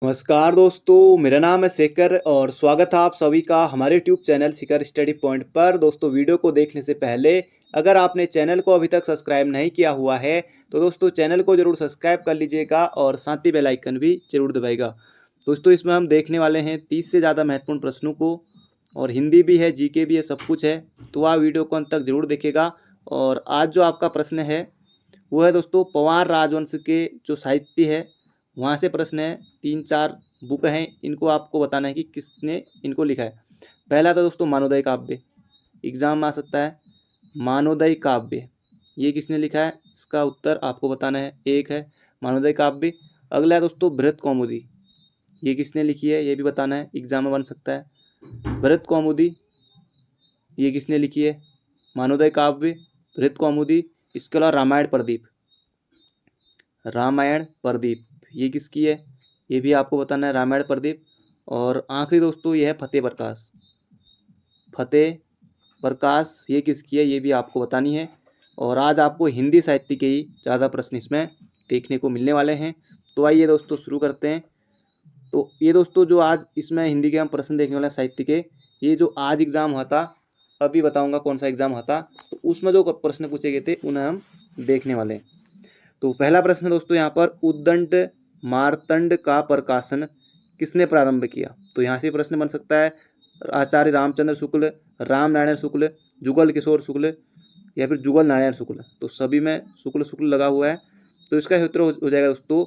नमस्कार दोस्तों, मेरा नाम है शेखर और स्वागत है आप सभी का हमारे YouTube channel Shekhar study point पर। दोस्तों, वीडियो को देखने से पहले अगर आपने चैनल को अभी तक सब्सक्राइब नहीं किया हुआ है तो दोस्तों चैनल को ज़रूर सब्सक्राइब कर लीजिएगा और साथ ही बेल आइकन भी ज़रूर दबाइएगा। दोस्तों, इसमें हम देखने वाले हैं 30 से ज़्यादा महत्वपूर्ण प्रश्नों को और हिंदी भी है, जीके भी है, सब कुछ है। तो आप वीडियो को अंत तक ज़रूर देखिएगा। और आज जो आपका प्रश्न है वो है दोस्तों पवार राजवंश के जो साहित्य है वहाँ से प्रश्न है। 3-4 बुक हैं, इनको आपको बताना है कि किसने इनको लिखा है। पहला तो दोस्तों मानवोदय काव्य, एग्जाम में आ सकता है। मानवोदय काव्य ये किसने लिखा है, इसका उत्तर आपको बताना है। एक है मानवोदय काव्य। अगला है दोस्तों बृहत कौमुदी, ये किसने लिखी है ये भी बताना है, एग्जाम में बन सकता है। बृहत कौमुदी ये किसने लिखी है, मानवोदय काव्य, बृहत कौमुदी। इसके अलावा रामायण प्रदीप, रामायण प्रदीप ये किसकी है ये भी आपको बताना है, रामायण प्रदीप। और आखिरी दोस्तों ये है फतेह प्रकाश, फतेह प्रकाश ये किसकी है ये भी आपको बतानी है। और आज आपको हिंदी साहित्य के ही ज़्यादा प्रश्न इसमें देखने को मिलने वाले हैं। तो आइए दोस्तों शुरू करते हैं। तो ये दोस्तों जो आज इसमें हिंदी के हम प्रश्न देखने वाले हैं साहित्य के, ये जो आज एग्ज़ाम हुआ था, अभी बताऊंगा कौन सा एग्ज़ाम हुआ था, तो उसमें जो प्रश्न पूछे गए थे उन्हें हम देखने वाले हैं। तो पहला प्रश्न दोस्तों यहाँ पर उद्दंड मार्तंड का प्रकाशन किसने प्रारंभ किया। तो यहाँ से प्रश्न बन सकता है आचार्य रामचंद्र शुक्ल, राम नारायण शुक्ल, जुगल किशोर शुक्ल या फिर जुगल नारायण शुक्ल। तो सभी में शुक्ल शुक्ल लगा हुआ है, तो इसका उत्तर हो जाएगा दोस्तों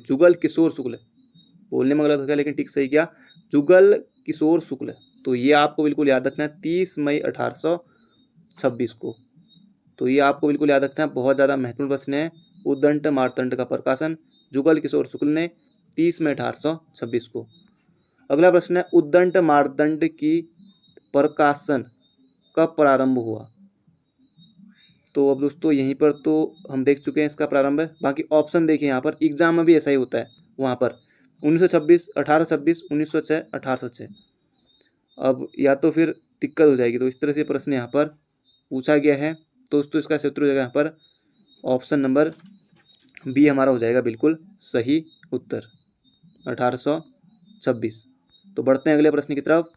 जुगल किशोर शुक्ल। बोलने में गलत हो गया लेकिन ठीक सही किया, जुगल किशोर शुक्ल। तो ये आपको बिल्कुल याद रखना है, 30 मई 1826 को। तो ये आपको बिल्कुल याद रखना है, बहुत ज़्यादा महत्वपूर्ण प्रश्न है। उद्दंड मार्तंड का प्रकाशन जुगल किशोर शुक्ल ने 30 मई 1826 को। अगला प्रश्न है उद्दंड मार्तंड की प्रकाशन कब प्रारंभ हुआ। तो अब दोस्तों यहीं पर तो हम देख चुके हैं इसका प्रारंभ है, बाकी ऑप्शन देखिए यहाँ पर, एग्जाम में भी ऐसा ही होता है वहाँ पर 1926, 1826, 1906, 1806। अब या तो फिर दिक्कत हो जाएगी, तो इस तरह से प्रश्न यहाँ पर पूछा गया है। तो दोस्तों इसका सूत्र हो जाएगा यहाँ पर ऑप्शन नंबर बी हमारा हो जाएगा बिल्कुल सही उत्तर, 1826। तो बढ़ते हैं अगले प्रश्न की तरफ।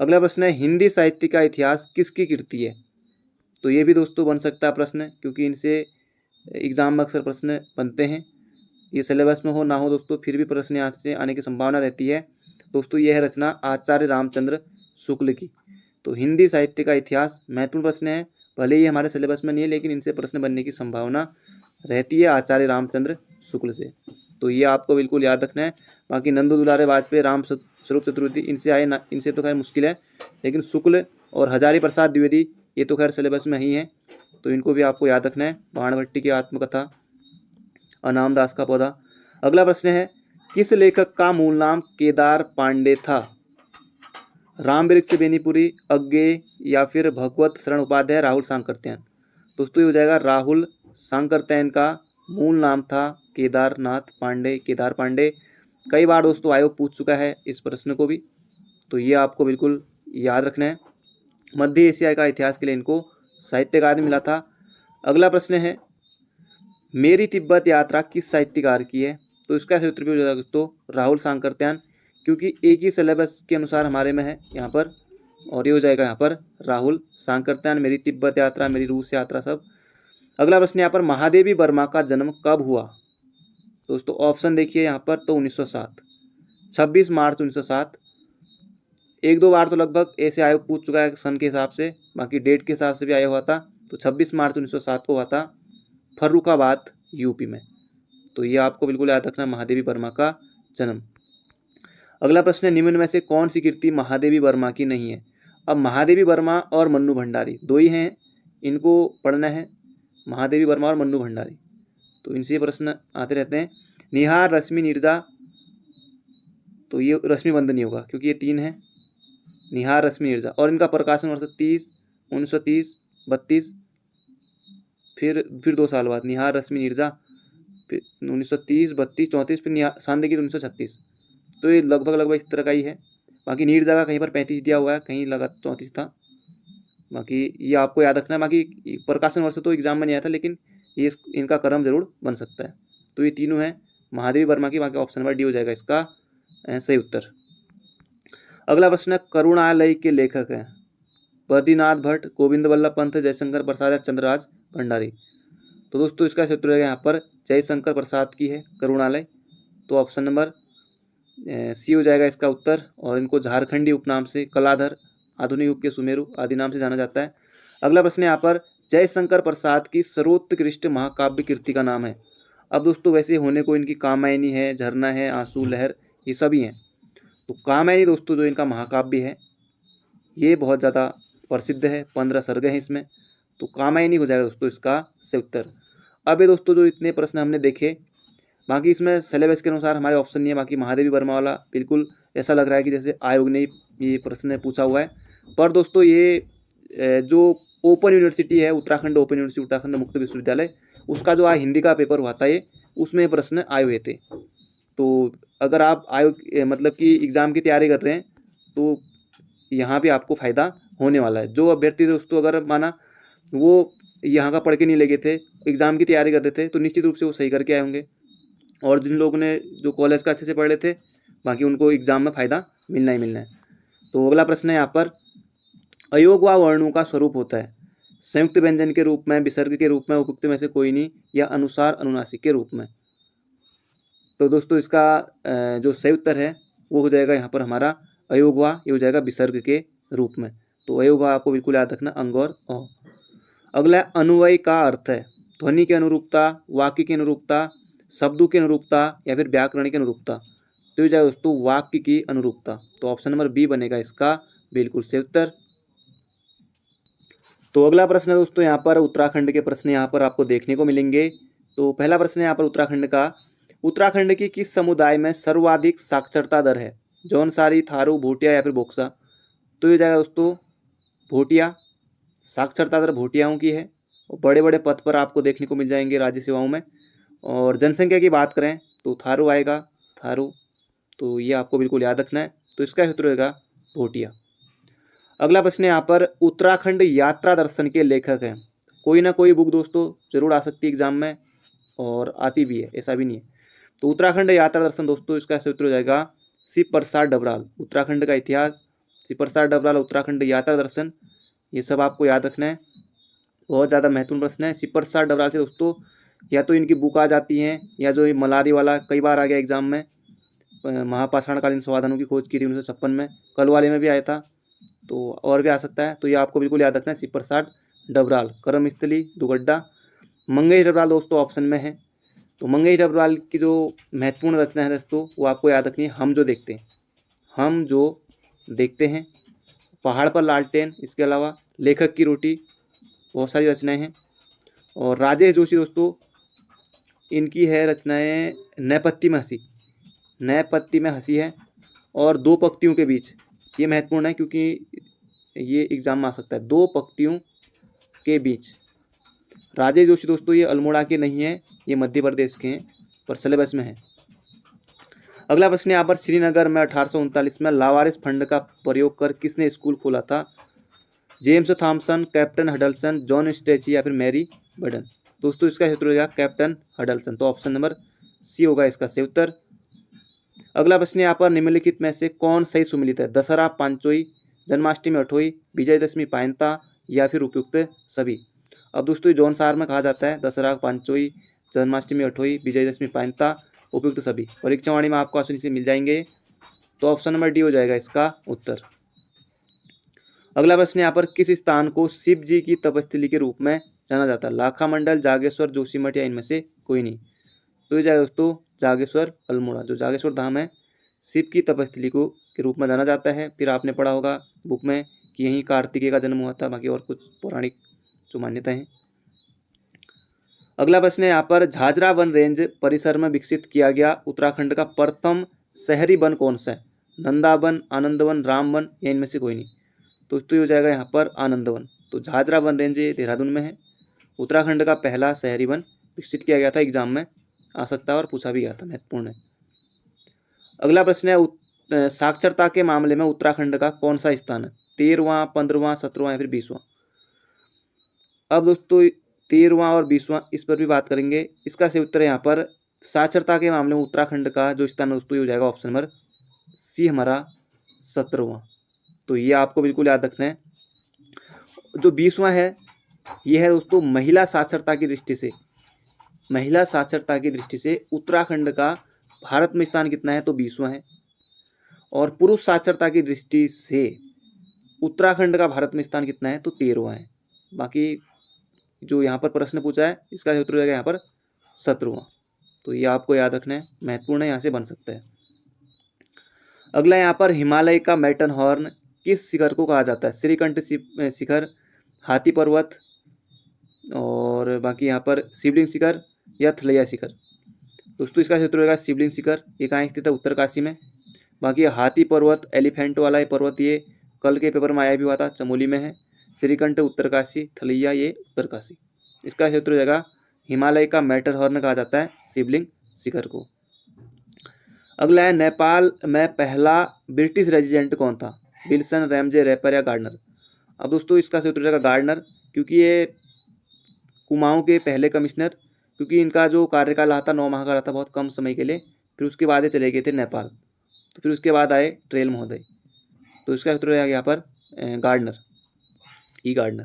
अगला प्रश्न है हिंदी साहित्य का इतिहास किसकी कृति है। तो ये भी दोस्तों बन सकता है प्रश्न, क्योंकि इनसे एग्जाम में अक्सर प्रश्न बनते हैं। ये सिलेबस में हो ना हो दोस्तों, फिर भी प्रश्न यहाँ से आने की संभावना रहती है। दोस्तों ये है रचना आचार्य रामचंद्र शुक्ल की। तो हिंदी साहित्य का इतिहास महत्वपूर्ण प्रश्न है, भले ही हमारे सिलेबस में नहीं है लेकिन इनसे प्रश्न बनने की संभावना रहती है आचार्य रामचंद्र शुक्ल से। तो ये आपको बिल्कुल याद रखना है। बाकी नंदू दुलारे वाजपेयी, राम स्वरूप चतुर्थी, इनसे आए ना, इनसे तो खैर मुश्किल है, लेकिन शुक्ल और हजारी प्रसाद द्विवेदी ये तो खैर सिलेबस में ही है, तो इनको भी आपको याद रखना है। बाणभट्टी की आत्मकथा, अनामदास का पौधा। अगला प्रश्न है किस लेखक का मूल नाम केदार पांडे था। राम वृक्ष बेनीपुरी, अज्ञे या फिर भगवत शरण उपाध्याय, राहुल सांकृत्यायन। दोस्तों ये हो जाएगा राहुल सांकृत्यायन का मूल नाम था केदारनाथ पांडे, केदार पांडे। कई बार दोस्तों आयोग पूछ चुका है इस प्रश्न को भी, तो ये आपको बिल्कुल याद रखना है। मध्य एशिया का इतिहास के लिए इनको साहित्य अकादमी मिला था। अगला प्रश्न है मेरी तिब्बत यात्रा किस साहित्यकार की है। तो इसका सूत्र भी हो जाएगा दोस्तों राहुल सांकृत्यायन, क्योंकि एक ही सिलेबस के अनुसार हमारे में है यहाँ पर, और ये हो जाएगा यहाँ पर राहुल सांकृत्यायन, मेरी तिब्बत यात्रा, मेरी रूस यात्रा सब। अगला प्रश्न यहाँ पर महादेवी वर्मा का जन्म कब हुआ। दोस्तों ऑप्शन देखिए यहाँ पर, तो 1907, 26 मार्च 1907। एक दो बार तो लगभग ऐसे आयोग पूछ चुका है सन के हिसाब से, बाकी डेट के हिसाब से भी आया हुआ था। तो 26 मार्च 1907 को हुआ था फर्रुखाबाद यूपी में। तो ये आपको बिल्कुल याद रखना, महादेवी वर्मा का जन्म। अगला प्रश्न है निम्न में से कौन सी कृति महादेवी वर्मा की नहीं है। अब महादेवी वर्मा और मन्नू भंडारी दो ही हैं, इनको पढ़ना है, महादेवी वर्मा और मन्नू भंडारी, तो इनसे प्रश्न आते रहते हैं। निहार, रश्मि, नीरजा, तो ये रश्मि बंद नहीं होगा क्योंकि ये तीन है, निहार, रश्मि, नीरजा। और इनका प्रकाशन वर्ष 1930, 32, फिर 2 साल बाद निहार, रश्मि, नीरजा, फिर 1930, 32, 34, फिर सांदगी 1936। तो ये लगभग इस तरह का ही है। बाकी नीरजा का कहीं पर 35 दिया हुआ है, कहीं लगा 34 था। बाकी ये आपको याद रखना है। बाकी प्रकाशन वर्ष तो एग्जाम में नहीं आया था, लेकिन ये इनका क्रम जरूर बन सकता है। तो ये तीनों हैं महादेवी वर्मा की, बाकी ऑप्शन नंबर डी हो जाएगा इसका सही उत्तर। अगला प्रश्न है, करुणालय के लेखक हैं बद्रीनाथ भट्ट, गोविंद वल्लभ पंत, जयशंकर प्रसाद या चंद्रराज भंडारी। तो दोस्तों इसका सही उत्तर है यहाँ पर जयशंकर प्रसाद की है करुणालय, तो ऑप्शन नंबर सी हो जाएगा इसका उत्तर। और इनको झारखंडी उपनाम से कलाधर, आधुनिक युग के सुमेरु आदि नाम से जाना जाता है। अगला प्रश्न यहाँ पर, जयशंकर प्रसाद की सर्वोत्कृष्ट महाकाव्य कृति का नाम है। अब दोस्तों वैसे होने को इनकी कामायनी है, झरना है, आंसू लहर, ये सभी हैं। तो कामायनी दोस्तों जो इनका महाकाव्य है ये बहुत ज़्यादा प्रसिद्ध है, 15 सर्ग हैं इसमें, तो कामायनी हो जाएगा दोस्तों इसका सही उत्तर। अब ये दोस्तों जो इतने प्रश्न हमने देखे, बाकी इसमें सिलेबस के अनुसार हमारे ऑप्शन नहीं है, बाकी महादेवी वर्मा वाला बिल्कुल ऐसा लग रहा है कि जैसे आयोग ने ये प्रश्न पूछा हुआ है। पर दोस्तों ये जो ओपन यूनिवर्सिटी है, उत्तराखंड ओपन यूनिवर्सिटी, उत्तराखंड मुक्त विश्वविद्यालय, उसका जो आज हिंदी का पेपर हुआ था ये, उसमें प्रश्न आए हुए थे। तो अगर आप आयोग मतलब कि एग्ज़ाम की तैयारी कर रहे हैं तो यहाँ भी आपको फ़ायदा होने वाला है। जो अभ्यर्थी दोस्तों अगर माना वो यहाँ का पढ़ के नहीं लगे थे, एग्ज़ाम की तैयारी कर रहे थे, तो निश्चित रूप से वो सही करके आए होंगे। और जिन लोगों ने जो कॉलेज का अच्छे से पढ़ रहे थे, बाकी उनको एग्ज़ाम में फ़ायदा मिलना ही मिलना है। तो अगला प्रश्न है यहाँ पर, अयोग व वर्णों का स्वरूप होता है संयुक्त व्यंजन के रूप में, विसर्ग के रूप में, उपयुक्त में से कोई नहीं, या अनुसार अनुनासिक के रूप में। तो दोस्तों इसका जो सही उत्तर है वो हो जाएगा यहाँ पर हमारा अयोग व, ये हो जाएगा विसर्ग के रूप में। तो अयोग व आपको बिल्कुल याद रखना, अंग और अ। अगला अनुवय का अर्थ है ध्वनि की अनुरूपता, वाक्य की अनुरूपता, शब्दों की अनुरूपता या फिर व्याकरण की अनुरूपता। तो ये जाएगा दोस्तों वाक्य की अनुरूपता, तो ऑप्शन नंबर बी बनेगा इसका बिल्कुल सही उत्तर। तो अगला प्रश्न है दोस्तों यहाँ पर उत्तराखंड के प्रश्न यहाँ पर आपको देखने को मिलेंगे। तो पहला प्रश्न है यहाँ पर उत्तराखंड का, उत्तराखंड की किस समुदाय में सर्वाधिक साक्षरता दर है? जौनसारी, थारू, भोटिया या फिर बोक्सा। तो ये जाएगा दोस्तों भोटिया, साक्षरता दर भोटियाओं की है और बड़े बड़े पद पर आपको देखने को मिल जाएंगे राज्य सेवाओं में। और जनसंख्या की बात करें तो थारू आएगा, थारू, तो ये आपको बिल्कुल याद रखना है। तो इसका सूत्र होगा भोटिया। अगला प्रश्न है यहाँ पर, उत्तराखंड यात्रा दर्शन के लेखक हैं। कोई ना कोई बुक दोस्तों जरूर आ सकती है एग्जाम में और आती भी है, ऐसा भी नहीं है। तो उत्तराखंड यात्रा दर्शन दोस्तों इसका सूत्र हो जाएगा शिव प्रसाद डबराल, उत्तराखंड का इतिहास, शिव प्रसाद डबराल, उत्तराखंड यात्रा दर्शन, ये सब आपको याद रखना है। बहुत ज़्यादा महत्वपूर्ण प्रश्न है। शिव प्रसाद डबराल से दोस्तों या तो इनकी बुक आ जाती हैं, या जो मलारी वाला कई बार आ गया एग्जाम में, महापाषाणकालीन समाधानों की खोज की थी 1956 में, कल वाले में भी आया था, तो और भी आ सकता है। तो ये आपको बिल्कुल याद रखना है, शिव प्रसाद डबराल, कर्मस्थली, दुगड्डा। मंगेश डबराल दोस्तों ऑप्शन में है। तो मंगेश डबराल की जो महत्वपूर्ण रचना है दोस्तों वो आपको याद रखनी है, हम जो देखते हैं, हम जो देखते हैं, पहाड़ पर लालटेन, इसके अलावा लेखक की रोटी, बहुत सारी रचनाएं हैं। और राजेश जोशी दोस्तों इनकी है रचनाएं नैपत्ति में हंसी, नैपत्ति में हंसी है, और दो पंक्तियों के बीच, ये महत्वपूर्ण है क्योंकि ये एग्जाम में आ सकता है, दो पंक्तियों के बीच। राजेश जोशी दोस्तों ये अल्मोड़ा के नहीं है, ये मध्य प्रदेश के हैं, पर सिलेबस में है। अगला प्रश्न यहाँ पर, श्रीनगर में 1839 में लावारिस फंड का प्रयोग कर किसने स्कूल खोला था? जेम्स थॉमसन, कैप्टन हडल्सन, जॉन स्टेची या फिर मैरी बर्डन। दोस्तों इसका सूत्र होगा कैप्टन हडल्सन, तो ऑप्शन नंबर सी होगा इसका सही उत्तर। अगला प्रश्न यहाँ पर, निम्नलिखित में से कौन सही सुमिलित है? दशहरा पांचोई, जन्माष्टमी अठोई, विजयदशमी पायंता या फिर उपयुक्त सभी। अब दोस्तों जौनसार में कहा जाता है दशहरा पांचोई, जन्माष्टमी अठोई, विजयदशमी पायंता, उपयुक्त सभी। परीक्षावाणी में आपको आसानी से मिल जाएंगे, तो ऑप्शन नंबर डी हो जाएगा इसका उत्तर। अगला प्रश्न यहाँ पर, किस स्थान को शिव जी की तपस्थली के रूप में जाना जाता है? लाखा मंडल, जागेश्वर, जोशीमठ या इनमें से कोई नहीं। तो ये जाएगा दोस्तों जागेश्वर अल्मोड़ा, जो जागेश्वर धाम है शिव की तपस्थली को के रूप में जाना जाता है। फिर आपने पढ़ा होगा बुक में कि यहीं कार्तिकेय का जन्म हुआ था, बाकी और कुछ पौराणिक जो मान्यताएं हैं। अगला प्रश्न है यहाँ पर, झाझरा वन रेंज परिसर में विकसित किया गया उत्तराखंड का प्रथम शहरी वन कौन सा है? नंदावन, आनंदवन, रामवन या इनमें से कोई नहीं। तो ये हो जाएगा यहाँ पर आनंदवन। तो झाझरा वन रेंज देहरादून में है, उत्तराखंड का पहला शहरी वन विकसित किया गया था, एग्जाम में आ सकता है और पूछा भी गया था, महत्वपूर्ण है। अगला प्रश्न है, साक्षरता के मामले में उत्तराखंड का कौन सा स्थान है? 13वां, 15वां, 17वां या फिर 20वां। अब दोस्तों 13वां और 20वां इस पर भी बात करेंगे। इसका सही उत्तर है यहाँ पर साक्षरता के मामले में उत्तराखंड का जो स्थान है दोस्तों ये हो जाएगा ऑप्शन नंबर सी हमारा 17वां। तो ये आपको बिल्कुल याद रखना है। जो 20वां है ये है दोस्तों महिला साक्षरता की दृष्टि से। महिला साक्षरता की दृष्टि से उत्तराखंड का भारत में स्थान कितना है तो 20वां है। और पुरुष साक्षरता की दृष्टि से उत्तराखंड का भारत में स्थान कितना है तो 13वां है। बाकी जो यहाँ पर प्रश्न पूछा है इसका उत्तर हो जाएगा यहाँ पर 17वां। तो ये आपको याद रखना है, महत्वपूर्ण है, यहाँ से बन सकता है। अगला यहाँ पर हिमालय का मैटरहॉर्न किस शिखर को कहा जाता है? श्रीकंठ शिखर, हाथी पर्वत, और बाकी यहाँ पर शिवलिंग शिखर या थलैया शिखर। दोस्तों इसका उत्तर होगा शिवलिंग शिखर। ये कहाँ स्थित है? उत्तरकाशी में। बाकी हाथी पर्वत एलिफेंट वाला ये पर्वत ये कल के पेपर में आया भी हुआ था, चमोली में है। श्रीकंठ उत्तरकाशी, थलैया ये उत्तरकाशी। इसका उत्तर हो जाएगा हिमालय का मैटरहॉर्न कहा जाता है शिवलिंग शिखर को। अगला है नेपाल में पहला ब्रिटिश रेजिडेंट कौन था? विल्सन, रैमजे, रैपर या गार्डनर। अब दोस्तों इसका उत्तर हो जाएगा गार्डनर, क्योंकि ये कुमाऊं के पहले कमिश्नर, क्योंकि इनका जो कार्यकाल रहा था 9 माह का रहा था, बहुत कम समय के लिए। फिर उसके बाद ये चले गए थे नेपाल, तो फिर उसके बाद आए ट्रेल महोदय। तो इसका उत्तर रहेगा यहाँ पर गार्डनर, ई गार्डनर।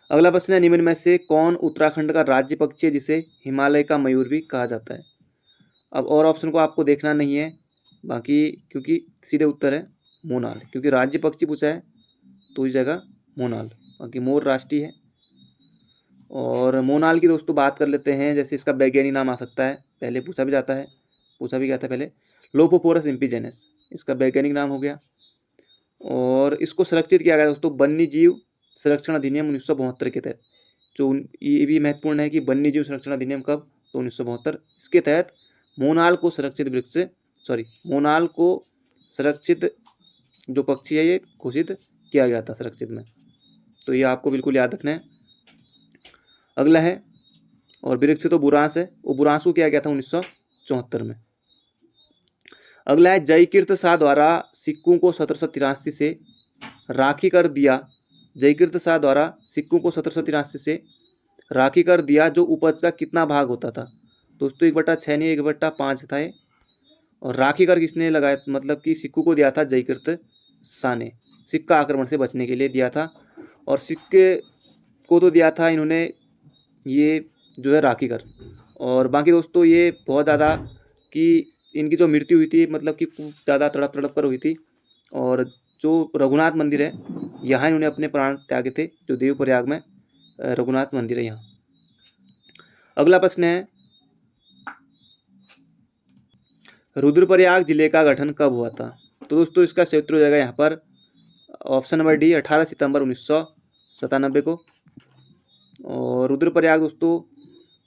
अगला प्रश्न है निम्न में से कौन उत्तराखंड का राज्य पक्षी है जिसे हिमालय का मयूर भी कहा जाता है? अब और ऑप्शन को आपको देखना नहीं है बाकी, क्योंकि सीधे उत्तर है मोनाल, क्योंकि राज्य पक्षी पूछा है तो इस जगह मोनाल। बाकी मोर राष्ट्रीय है। और मोनाल की दोस्तों बात कर लेते हैं, जैसे इसका वैज्ञानिक नाम आ सकता है, पहले पूछा भी गया था पहले, लोपोफोरस इम्पीजेनस इसका वैज्ञानिक नाम हो गया। और इसको संरक्षित किया गया दोस्तों वन्य जीव संरक्षण अधिनियम 1972 के तहत। जो ये भी महत्वपूर्ण है कि वन्य जीव संरक्षण अधिनियम कब? तो 1972। इसके तहत मोनाल को संरक्षित जो पक्षी है ये घोषित किया गया था संरक्षित में। तो ये आपको बिल्कुल याद रखना है। अगला है, और वृक्ष तो बुरांस है, वो बुरांस को किया गया था 1974 में। अगला है जयकीर्त शाह द्वारा सिक्कों को 1783 से राखी कर दिया। जयकीर्त शाह द्वारा सिक्कों को 1783 से राखी कर दिया जो उपज का कितना भाग होता था? दोस्तों 1/6 नहीं 1/5 था ये। और राखी कर किसने लगाया? मतलब कि सिक्कों को दिया था जयकीर्त शाह ने, सिक्का आक्रमण से बचने के लिए दिया था। और सिक्के को तो दिया था इन्होंने ये जो है राखी कर। और बाकी दोस्तों ये बहुत ज़्यादा कि इनकी जो मृत्यु हुई थी मतलब कि ज़्यादा तड़प कर हुई थी। और जो रघुनाथ मंदिर है यहाँ इन्होंने अपने प्राण त्यागे थे, जो देवप्रयाग में रघुनाथ मंदिर है यहाँ। अगला प्रश्न है रुद्रप्रयाग जिले का गठन कब हुआ था? तो दोस्तों इसका सही उत्तर हो जाएगा यहाँ पर ऑप्शन नंबर डी 18 सितंबर 1997 को। और रुद्रप्रयाग दोस्तों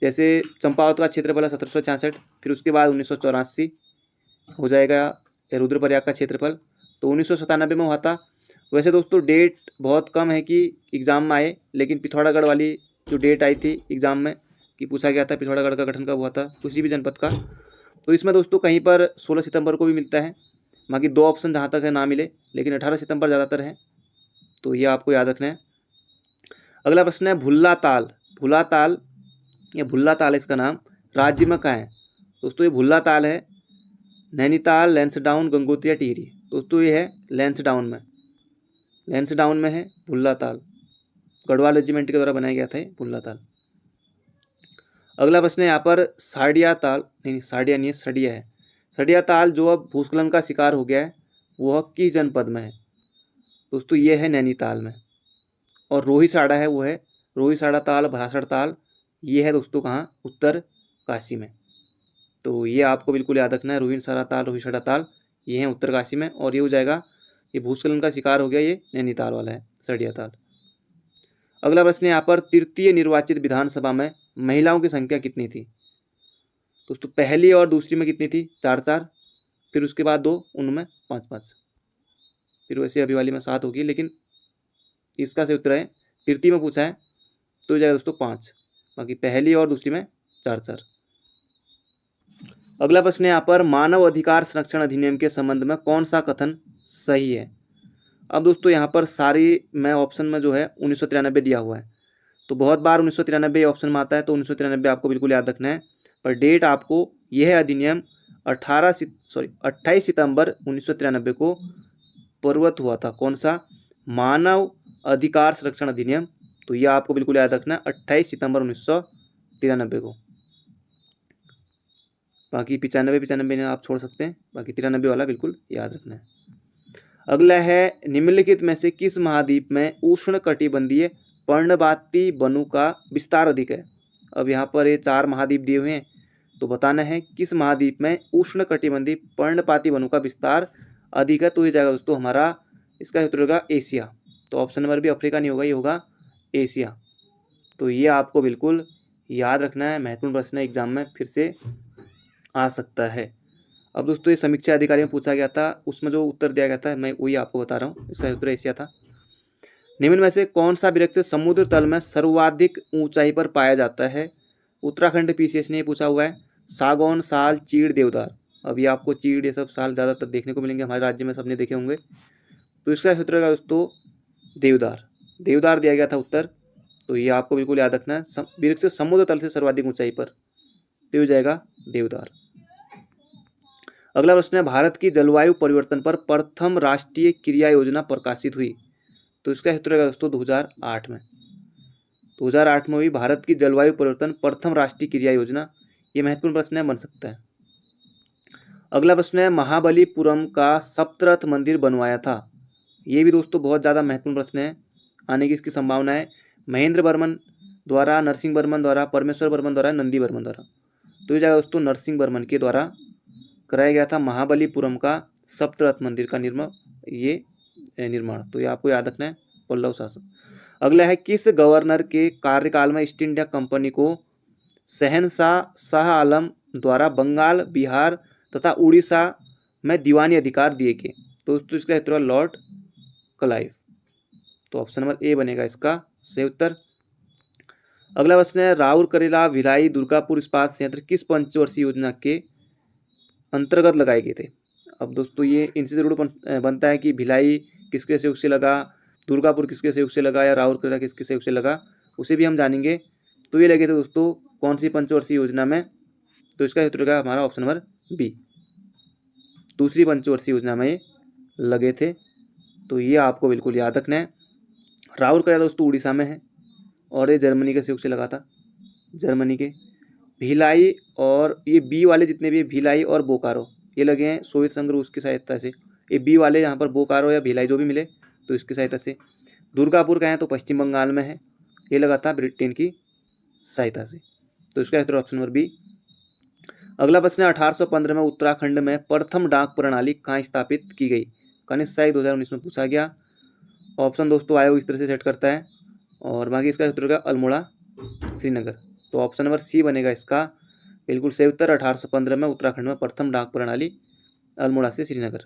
जैसे चंपावत का क्षेत्रफल है 1766, फिर उसके बाद 1984 हो जाएगा रुद्रप्रयाग का क्षेत्रफल, तो 1997 में हुआ था। वैसे दोस्तों डेट बहुत कम है कि एग्ज़ाम में आए, लेकिन पिथौरागढ़ वाली जो डेट आई थी एग्ज़ाम में कि पूछा गया था पिथौरागढ़ का गठन कब हुआ था किसी भी जनपद का, तो इसमें दोस्तों कहीं पर 16 सितंबर को भी मिलता है। बाकी 2 ऑप्शन जहाँ तक है ना मिले, लेकिन 18 सितंबर ज़्यादातर है, तो ये आपको याद रखना है। अगला प्रश्न है भुल्ला ताल है इसका नाम, राज्य में कहाँ है? दोस्तों ये भुल्ला ताल है नैनीताल, लैंसडाउन, गंगोत्री या टिहरी। दोस्तों ये है लैंसडाउन में है भुल्ला ताल, गढ़वाल रेजिमेंट के द्वारा बनाया गया था ये भुल्ला ताल। अगला प्रश्न है यहाँ पर साड़िया है। साड़िया ताल जो अब भूस्खलन का शिकार हो गया है वह किस जनपद में है? दोस्तों ये है नैनीताल में। और रोहिसाड़ा है वो है रोहिसाड़ा ताल, भरासड़ ताल, ये है दोस्तों कहाँ? उत्तरकाशी में। तो ये आपको बिल्कुल याद रखना है, रोहिसाड़ा ताल ये है उत्तरकाशी में। और ये हो जाएगा ये भूस्खलन का शिकार हो गया ये नैनीताल वाला है साड़िया ताल। अगला प्रश्न यहाँ पर तृतीय निर्वाचित विधानसभा में महिलाओं की संख्या कितनी थी? दोस्तों पहली और दूसरी में कितनी थी? 4-4, फिर उसके बाद 2, उनमें 5-5, फिर वैसे अभी वाली में 7 होगी, लेकिन इसका सही उत्तर है तृतीय में पूछा है तो जाएगा दोस्तों 5, बाकी पहली और दूसरी में 4-4। अगला प्रश्न है यहाँ पर मानव अधिकार संरक्षण अधिनियम के संबंध में कौन सा कथन सही है? अब दोस्तों यहाँ पर सारी में ऑप्शन में जो है 1993 दिया हुआ है, तो बहुत बार 1993 ऑप्शन में आता है, तो 1993 आपको बिल्कुल याद रखना है, पर डेट आपको यह अधिनियम 28 सितंबर 1993 को प्रवृत्त हुआ था। कौन सा? मानव अधिकार संरक्षण अधिनियम। तो यह आपको बिल्कुल याद रखना है, 28 सितंबर 1993 को। बाकी 95 आप छोड़ सकते हैं, बाकी 93 वाला बिल्कुल याद रखना है। अगला है, निम्नलिखित में से किस महाद्वीप में उष्ण कटिबंधीय पर्णपाती वनों का विस्तार अधिक है? अब यहाँ पर ये 4 महाद्वीप दिए हुए हैं, तो बताना है किस महाद्वीप में उष्ण कटिबंधीय पर्णपाती वनों का विस्तार अधिक है। तो ये जाएगा दोस्तों हमारा, इसका उत्तर होगा एशिया। तो ऑप्शन नंबर भी अफ्रीका नहीं होगा, ये होगा एशिया। तो ये आपको बिल्कुल याद रखना है, महत्वपूर्ण प्रश्न है, एग्जाम में फिर से आ सकता है। अब दोस्तों ये समीक्षा अधिकारी में पूछा गया था, उसमें जो उत्तर दिया गया था मैं वही आपको बता रहा हूँ, इसका उत्तर एशिया था। निम्न में से कौन सा वृक्ष समुद्र तल में सर्वाधिक ऊंचाई पर पाया जाता है? उत्तराखंड पीसीएस ने पूछा हुआ है। सागौन, साल, चीड़, देवदार। अब ये आपको चीड़ ये सब साल ज़्यादातर देखने को मिलेंगे, हमारे राज्य में सबने देखे होंगे। तो इसका उत्तर होगा दोस्तों देवदार। देवदार दिया गया था उत्तर। तो ये आपको बिल्कुल याद रखना है, वृक्ष समुद्र तल से सर्वाधिक ऊंचाई पर, तो हो जाएगा देवदार। अगला प्रश्न है, भारत की जलवायु परिवर्तन पर प्रथम राष्ट्रीय क्रिया योजना प्रकाशित हुई। तो इसका उत्तर है दोस्तों 2008 में। 2008 में हुई भारत की जलवायु परिवर्तन प्रथम राष्ट्रीय क्रिया योजना। ये महत्वपूर्ण प्रश्न है, बन सकता है। अगला प्रश्न है, महाबलीपुरम का सप्तरथ मंदिर बनवाया था। ये भी दोस्तों बहुत ज़्यादा महत्वपूर्ण प्रश्न है, आने की इसकी संभावना है। महेंद्र वर्मन द्वारा, नरसिंह वर्मन द्वारा, परमेश्वर वर्मन द्वारा, नंदी वर्मन द्वारा। तो ये जाएगा दोस्तों नरसिंह वर्मन के द्वारा कराया गया था महाबलीपुरम का सप्तरथ मंदिर का निर्माण। तो ये आपको याद रखना है, पल्लव शासक। अगला है, किस गवर्नर के कार्यकाल में ईस्ट इंडिया कंपनी को शहनशाह शाह आलम द्वारा बंगाल, बिहार तथा उड़ीसा में दीवानी अधिकार दिए गए? तो दोस्तों इसका उत्तर लॉर्ड क्लाइव। तो ऑप्शन नंबर ए बनेगा इसका सही उत्तर। अगला प्रश्न है, राउरकेला भिलाई दुर्गापुर इस्पात संयंत्र किस पंचवर्षीय योजना के अंतर्गत लगाए गए थे? अब दोस्तों ये इनसे जरूर बनता है कि भिलाई किसके सहयोग से लगा, दुर्गापुर किसके सहयोग से लगा, या राउरकेला किसके सहयोग से लगा, उसे भी हम जानेंगे। तो ये लगे थे दोस्तों कौन सी पंचवर्षीय योजना में? तो इसका उत्तर होगा हमारा ऑप्शन नंबर बी, दूसरी पंचवर्षीय योजना में ये लगे थे। तो ये आपको बिल्कुल याद रखना है। राउरकेला दोस्तों उड़ीसा में है और ये जर्मनी के सहयोग से लगा था, जर्मनी के। भिलाई और ये बी वाले जितने भी भिलाई और बोकारो ये लगे हैं सोवियत संघ रूस की सहायता से। ये बी वाले यहाँ पर बोकारो या भिलाई जो भी मिले तो इसकी सहायता से। दुर्गापुर का है तो पश्चिम बंगाल में है, ये लगा था ब्रिटेन की सहायता से। तो इसका उत्तर ऑप्शन नंबर बी। अगला प्रश्न है, 1815 में उत्तराखंड में प्रथम डाक प्रणाली कहाँ स्थापित की गई? कनिष्ठ शाही 2019 में पूछा गया। ऑप्शन दोस्तों आयोग इस तरह से सेट करता है, और बाकी इसका उत्तर होगा अल्मोड़ा, श्रीनगर। तो ऑप्शन नंबर सी बनेगा इसका बिल्कुल सही उत्तर। 1815 में उत्तराखंड में प्रथम डाक प्रणाली अल्मोड़ा से श्रीनगर।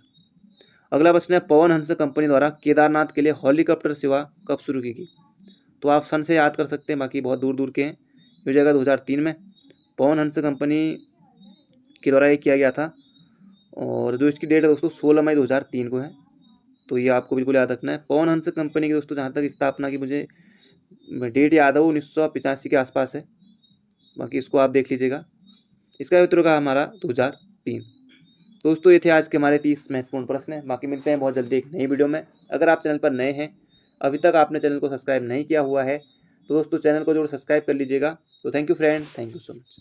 अगला प्रश्न है, पवन हंस कंपनी द्वारा केदारनाथ के लिए हेलीकॉप्टर सेवा कब शुरू की गई? तो आप सन से याद कर सकते हैं, बाकी बहुत दूर दूर के हैं। हो जाएगा 2003 में। पवन हंस कंपनी के द्वारा ये किया गया था, और जो इसकी डेट है दोस्तों 16 मई 2003 को है। तो ये आपको बिल्कुल याद रखना है। पवन हंस कंपनी की दोस्तों जहाँ तक स्थापना की मुझे डेट याद है वो 1985 के आसपास है, बाकी इसको आप देख लीजिएगा। इसका उत्तर होगा हमारा 2003। दोस्तों ये थे आज के हमारे 30 महत्वपूर्ण प्रश्न। बाकी मिलते हैं बहुत जल्दी एक नई वीडियो में। अगर आप चैनल पर नए हैं, अभी तक आपने चैनल को सब्सक्राइब नहीं किया हुआ है, तो दोस्तों चैनल को जरूर सब्सक्राइब कर लीजिएगा। तो thank you friend, thank you so much.